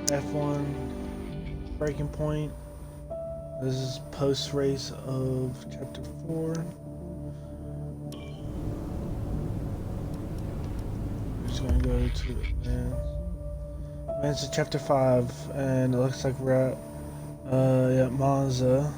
F1 Breaking Point. This is post-race of Chapter 4. We're just gonna go to advance to Chapter 5, and it looks like we're at Monza.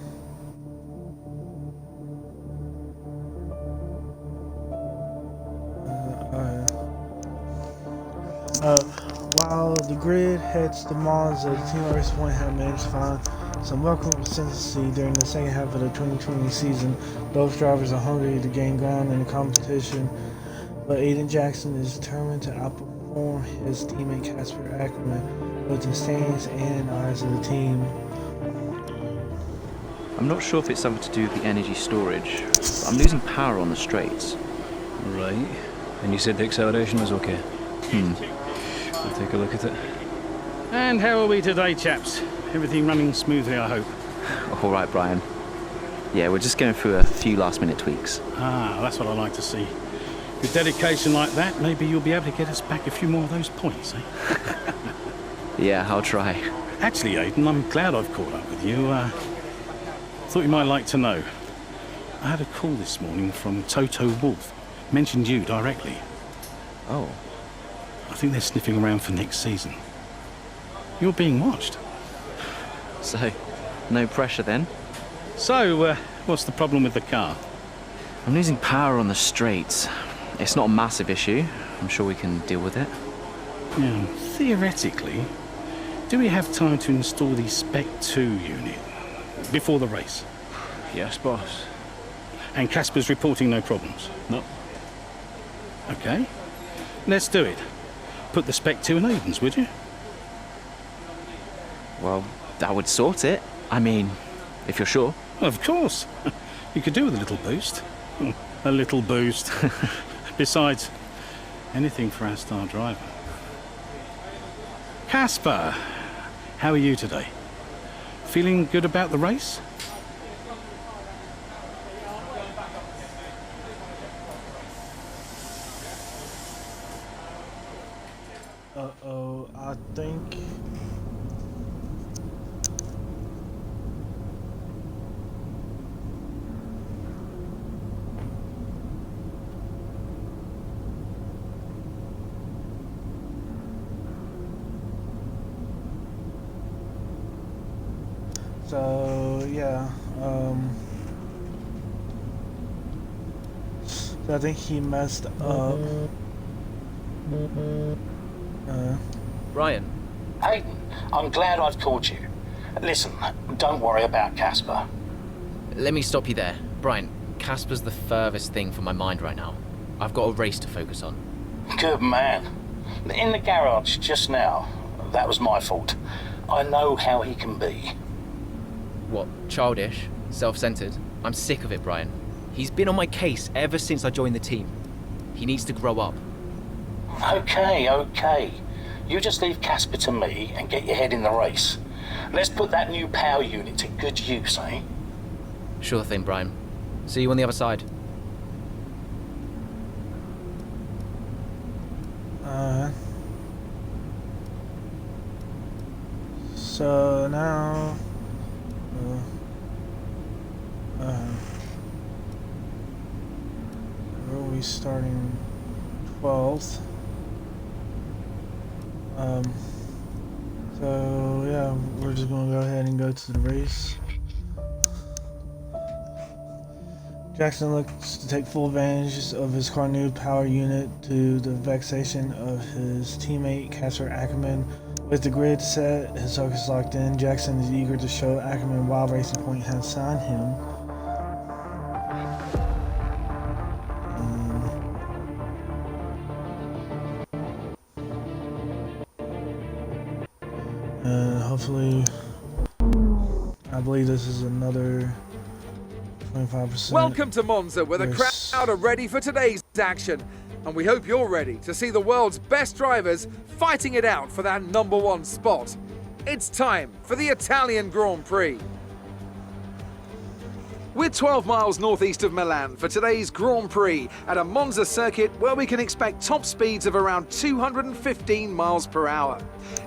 While the grid heads to Monza, the team at Race Point have managed to find some welcome consistency during the second half of the 2020 season. Both drivers are hungry to gain ground in the competition, but Aiden Jackson is determined to outperform his teammate Casper both in standings and in eyes of the team. I'm not sure if it's something to do with the energy storage, but I'm losing power on the straights. Right. And you said the acceleration was okay? I'll take a look at it. And how are we today, chaps? Everything running smoothly, I hope. All right, Brian. Yeah, we're just going through a few last-minute tweaks. Ah, that's what I like to see. With dedication like that, maybe you'll be able to get us back a few more of those points, eh? Yeah, I'll try. Actually, Aiden, I'm glad I've caught up with you. Thought you might like to know. I had a call this morning from Toto Wolff. Mentioned you directly. Oh. I think they're sniffing around for next season. You're being watched. So, no pressure then? So, what's the problem with the car? I'm losing power on the straights. It's not a massive issue. I'm sure we can deal with it. Yeah, theoretically, do we have time to install the Spec 2 unit before the race? Yes, boss. And Casper's reporting no problems? No. Okay, let's do it. Put the Spec 2 in Aiden's, would you? Well, that would sort it. I mean, if you're sure. Of course. You could do with a little boost. A little boost. Besides, anything for our star driver. Casper, how are you today? Feeling good about the race? Uh-oh, I think... So, yeah, so I think he messed up. Brian. Aiden, I'm glad I've called you. Listen, don't worry about Casper. Let me stop you there. Brian, Casper's the furthest thing from my mind right now. I've got a race to focus on. Good man. In the garage just now, that was my fault. I know how he can be. What, childish? Self-centered? I'm sick of it, Brian. He's been on my case ever since I joined the team. He needs to grow up. Okay. You just leave Casper to me and get your head in the race. Let's put that new power unit to good use, eh? Sure thing, Brian. See you on the other side. So now... where are we starting? 12th. So yeah, we're just gonna go ahead and go to the race. Jackson looks to take full advantage of his car new power unit to the vexation of his teammate Casper Ackerman. With the grid set, his focus locked in, Jackson is eager to show Ackerman why Racing Point has signed him. And hopefully, I believe this is another 25%. Welcome to Monza, where the crowd are ready for today's action. And we hope you're ready to see the world's best drivers fighting it out for that #1 spot. It's time for the Italian Grand Prix. We're 12 miles northeast of Milan for today's Grand Prix at a Monza circuit where we can expect top speeds of around 215 miles per hour.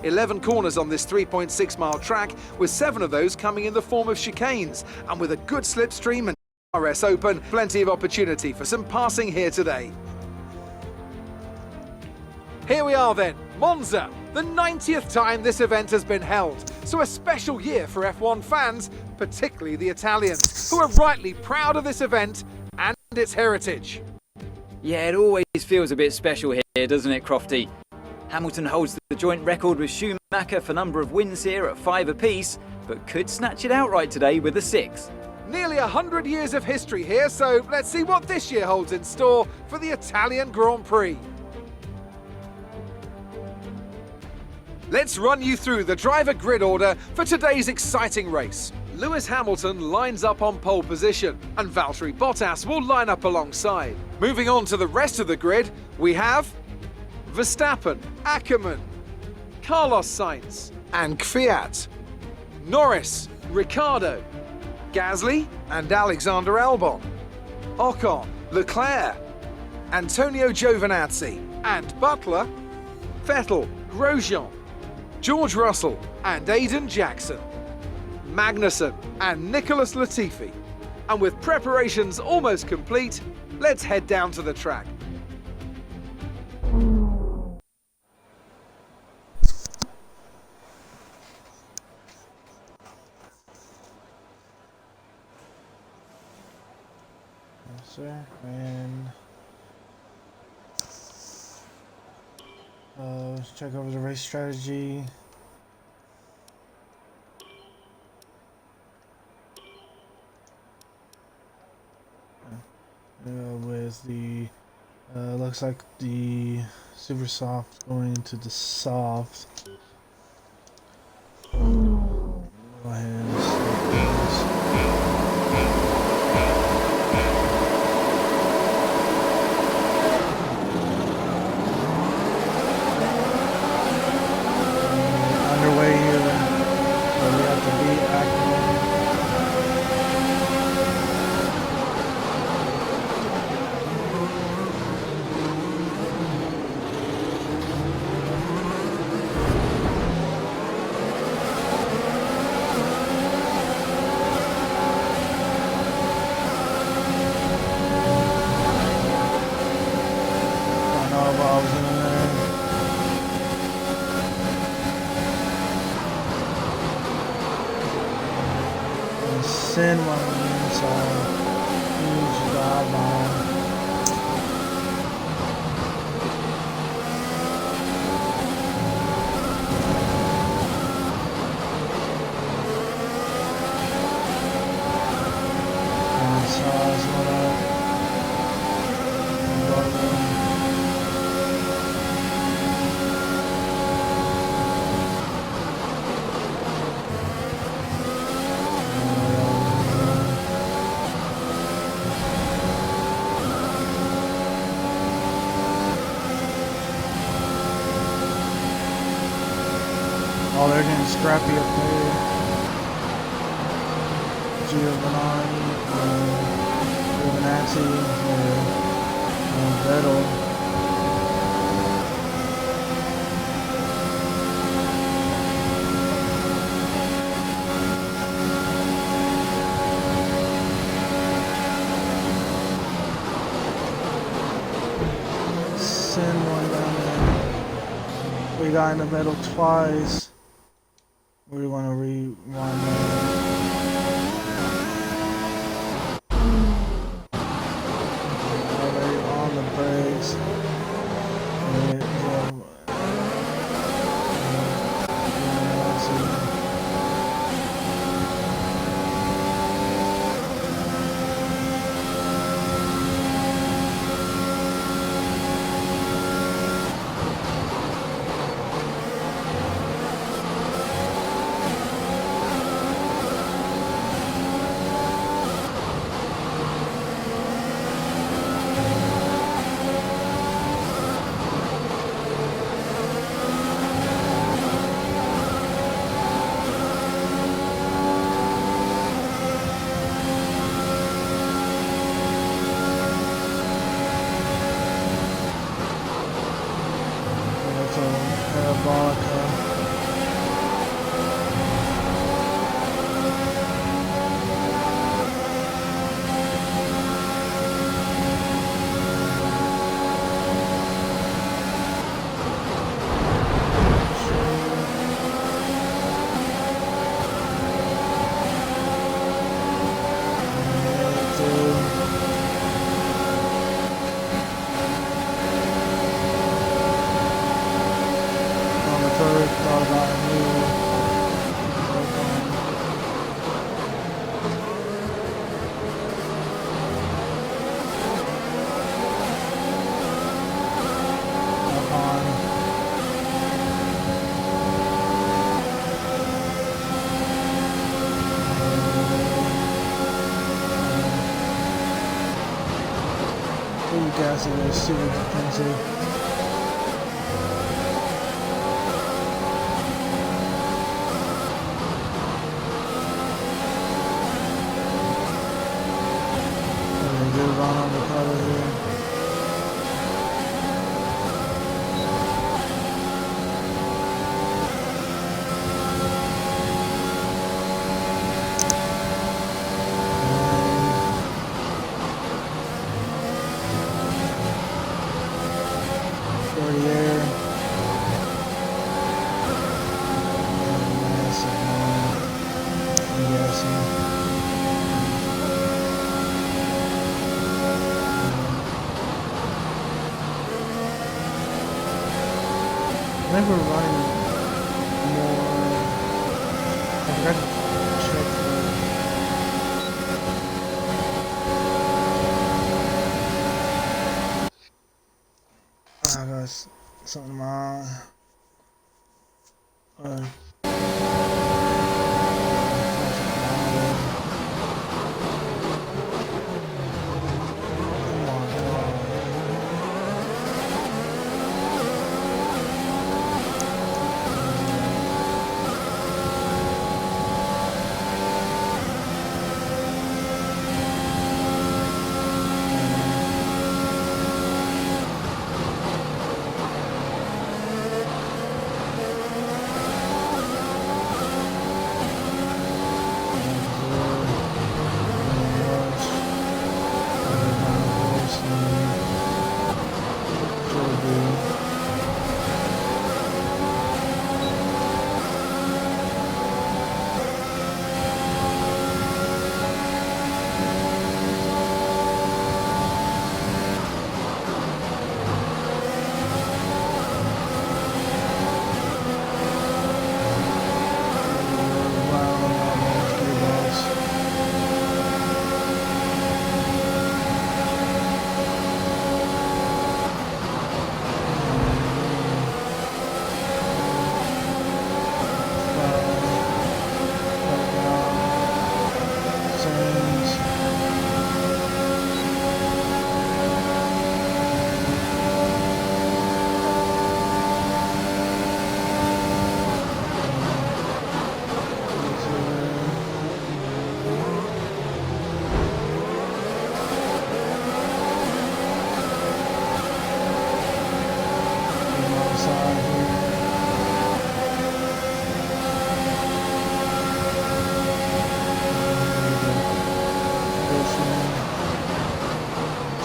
11 corners on this 3.6 mile track, with 7 of those coming in the form of chicanes, and with a good slipstream and RS open, plenty of opportunity for some passing here today. Here we are then, Monza, the 90th time this event has been held, so a special year for F1 fans, particularly the Italians, who are rightly proud of this event and its heritage. Yeah, it always feels a bit special here, doesn't it, Crofty? Hamilton holds the joint record with Schumacher for number of wins here at 5 apiece, but could snatch it outright today with a 6. Nearly 100 years of history here, so let's see what this year holds in store for the Italian Grand Prix. Let's run you through the driver grid order for today's exciting race. Lewis Hamilton lines up on pole position, and Valtteri Bottas will line up alongside. Moving on to the rest of the grid, we have Verstappen, Ackermann, Carlos Sainz, and Kvyat, Norris, Ricciardo, Gasly, and Alexander Albon, Ocon, Leclerc, Antonio Giovinazzi, and Butler, Vettel, Grosjean, George Russell, and Aiden Jackson, Magnussen, and Nicholas Latifi. And with preparations almost complete, let's head down to the track. Yes, sir. And let's check over the race strategy. With the looks like the super soft going into the soft. Go ahead and underway here. We have to beat Ackermann. Send one inside. Huge dive bomb. And size one up. Oh, they're getting scrappy up there. Giovinazzi, Vettel. Send one down there. We got in the middle twice. We want to rewind that. Already on the brakes. aggressive and super defensive. Good run on the cover here. For the air. Massive one. I'm guessing. I think we're running more. I forgot to check I got something in my eye.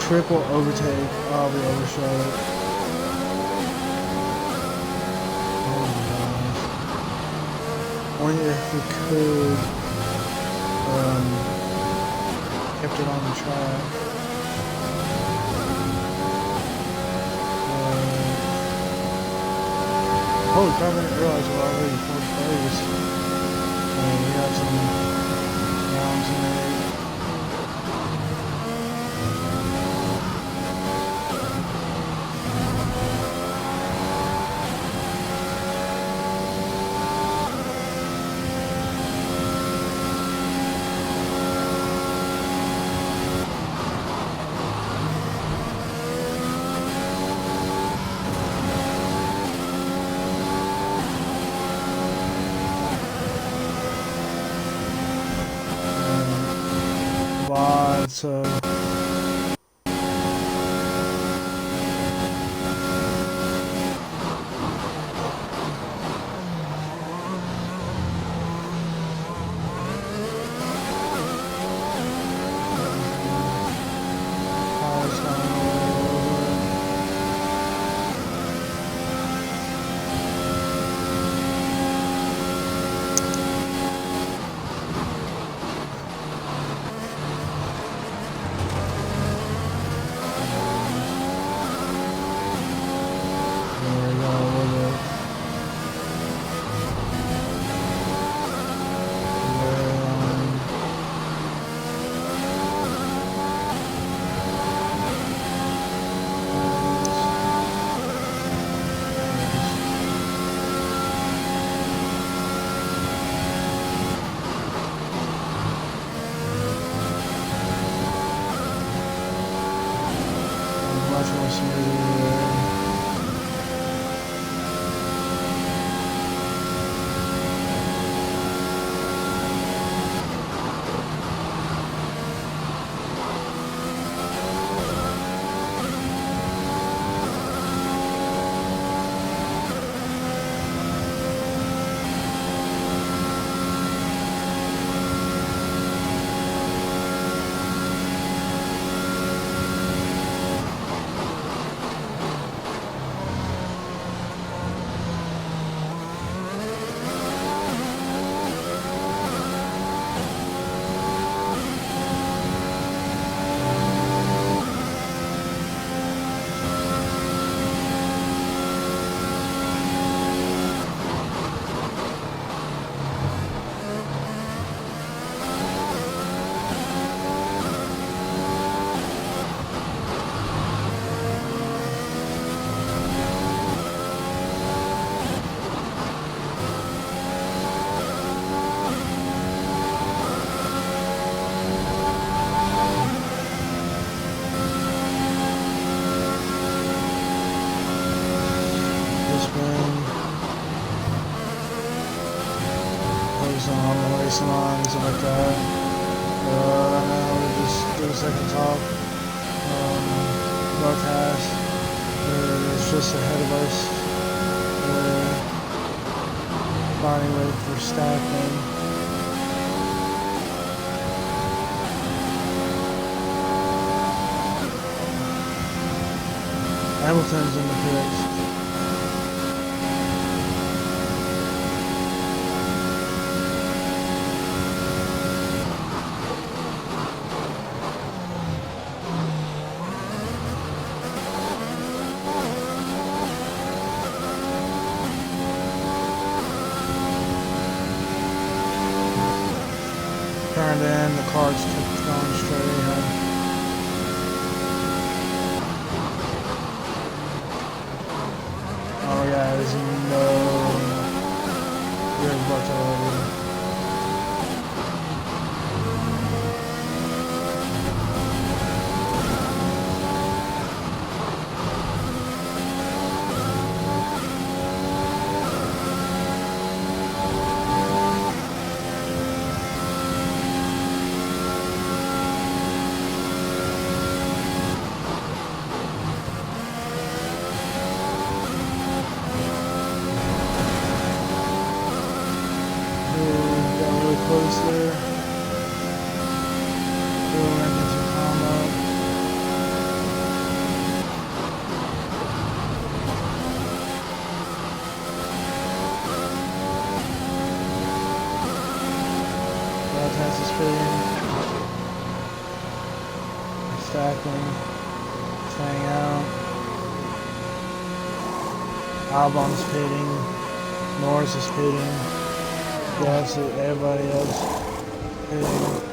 Triple overtake. Oh, we overshot it. Oh my gosh. Only if we could kept it on the track. Holy crap, I didn't realize we're already 4th place. We got some rounds in there. So cars on the race line and stuff like that. Right now we just do a second top. Bottas is just ahead of us. Finally waiting for Stackman. Hamilton's in the pits. Turned in, the cars kept going straight ahead. Oh yeah, there's no good whatsoever. Close there. Still making some combo. Bottas is pitting. Stacking. Staying out. Albon's pitting. Norris is pitting. Yes, everybody else hitting.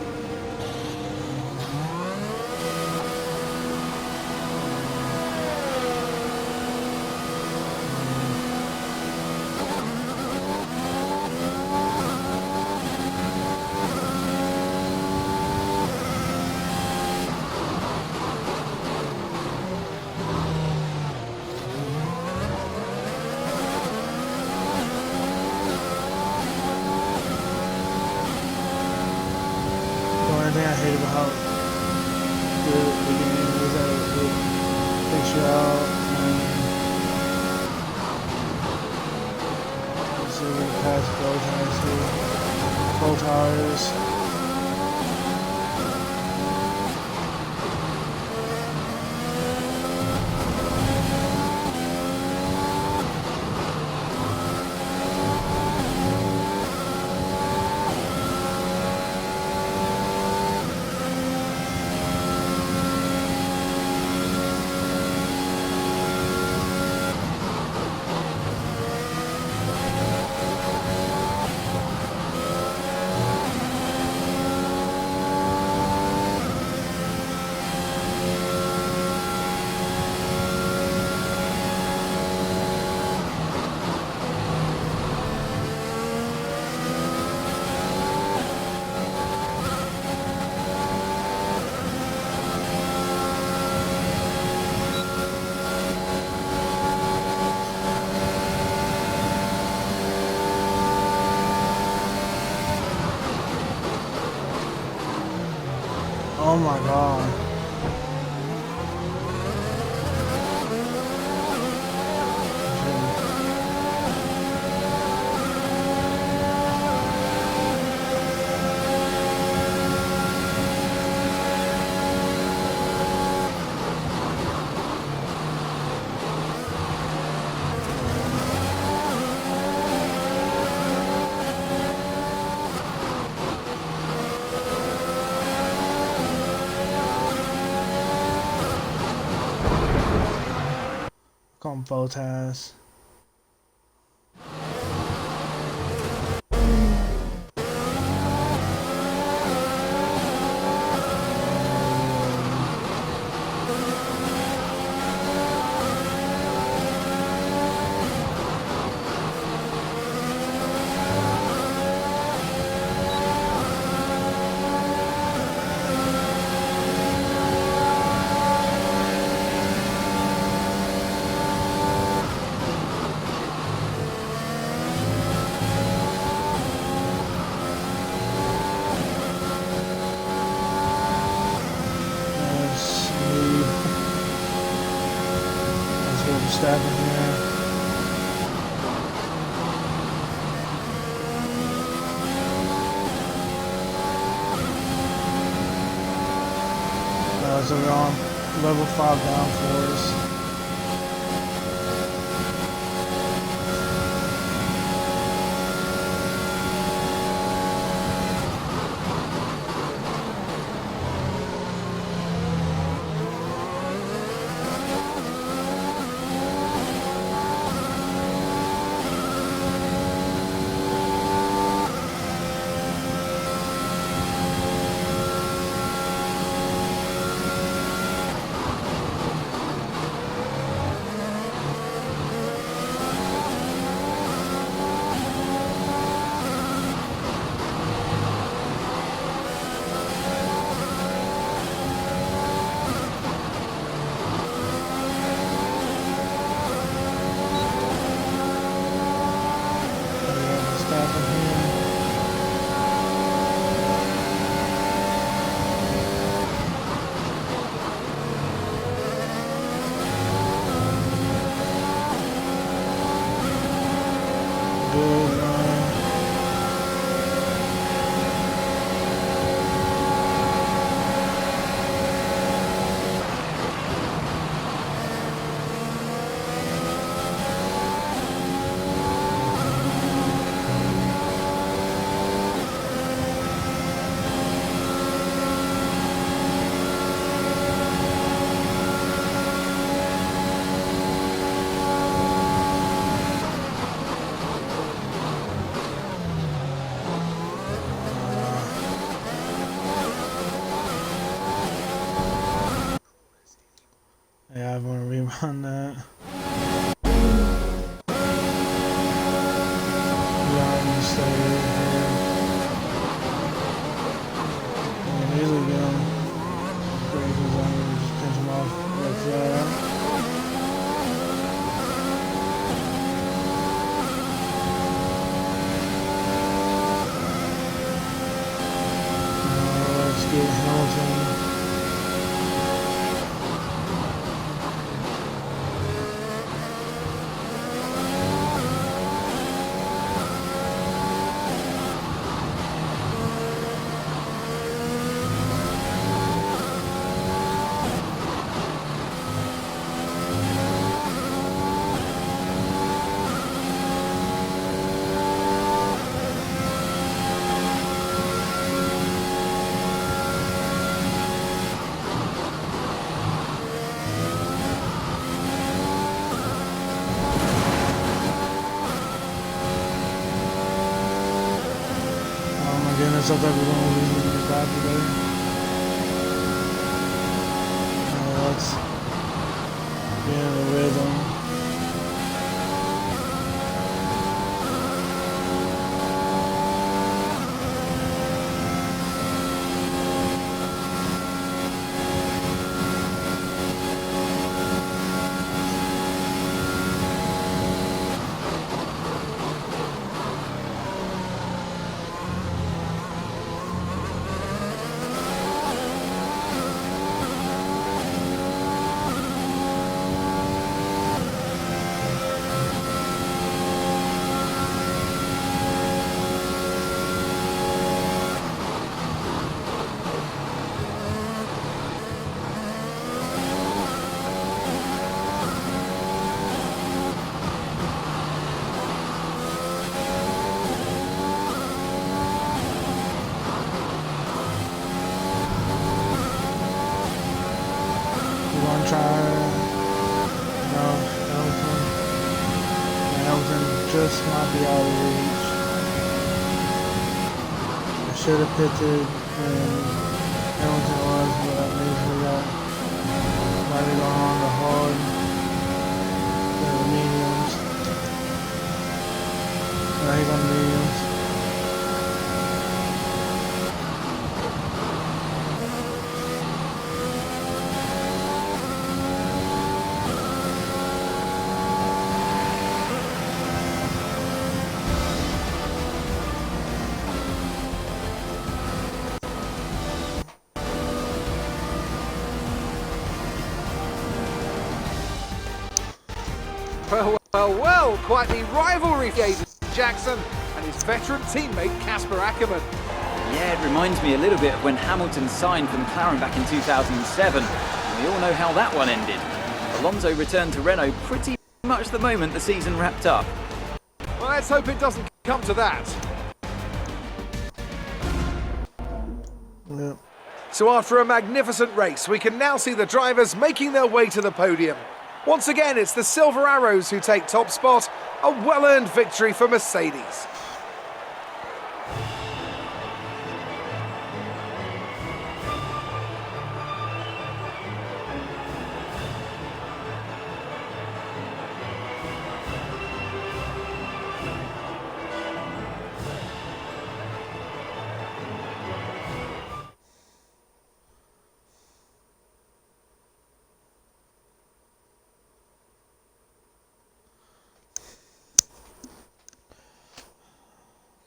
The thing I hated about the game was that it takes you out and let's see, we pass both tires. Oh my god. Come on, Bottas. happened here. So we're on level 5 downforce. Yeah, I want to rerun that. Yeah, I'm gonna stay right here. And usually get him. Great, because I'm gonna just pinch him off like that. Let's get Hamilton. I thought we were going to lose in the back today. Let's get in the rhythm. Just might be out of reach. I should have pitted and Hamilton was, but that means we got might be going on the hard the mediums. I think on mediums. Well, quite the rivalry for Aiden Jackson and his veteran teammate Casper Ackerman. Yeah, it reminds me a little bit of when Hamilton signed for McLaren back in 2007. We all know how that one ended. Alonso returned to Renault pretty much the moment the season wrapped up. Well, let's hope it doesn't come to that. Yeah. So after a magnificent race, we can now see the drivers making their way to the podium. Once again, it's the Silver Arrows who take top spot, a well-earned victory for Mercedes.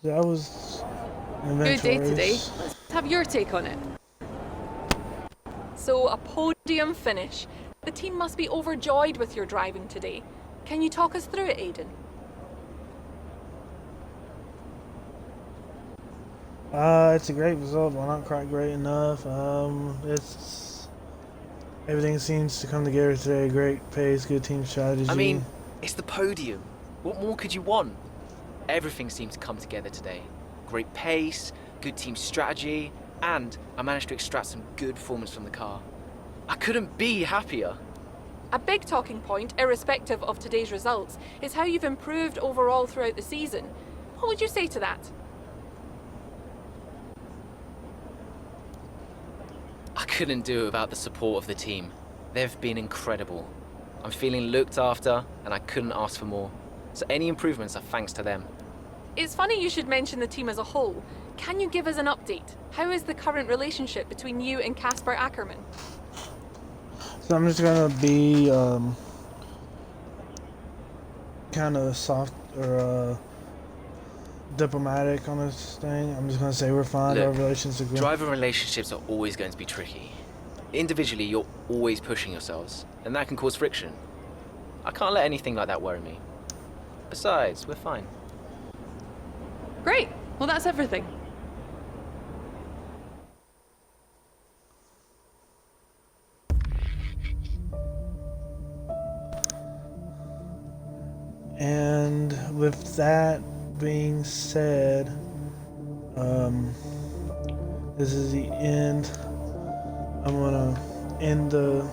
That was an Good day eventful today. race. Let's have your take on it. So, a podium finish. The team must be overjoyed with your driving today. Can you talk us through it, Aiden? It's a great result, but not quite great enough. It's everything seems to come together today. Great pace, good team strategy. I mean, it's the podium. What more could you want? Everything seemed to come together today. Great pace, good team strategy, and I managed to extract some good performance from the car. I couldn't be happier. A big talking point, irrespective of today's results, is how you've improved overall throughout the season. What would you say to that? I couldn't do it without the support of the team. They've been incredible. I'm feeling looked after, and I couldn't ask for more. So any improvements are thanks to them. It's funny you should mention the team as a whole. Can you give us an update? How is the current relationship between you and Casper Ackerman? So I'm just gonna be kind of soft or diplomatic on this thing. I'm just gonna say we're fine. Look, Our relationship. driver relationships are always going to be tricky. Individually, you're always pushing yourselves, and that can cause friction. I can't let anything like that worry me. Besides, we're fine. Great. Well, that's everything. And with that being said, this is the end. I'm gonna end the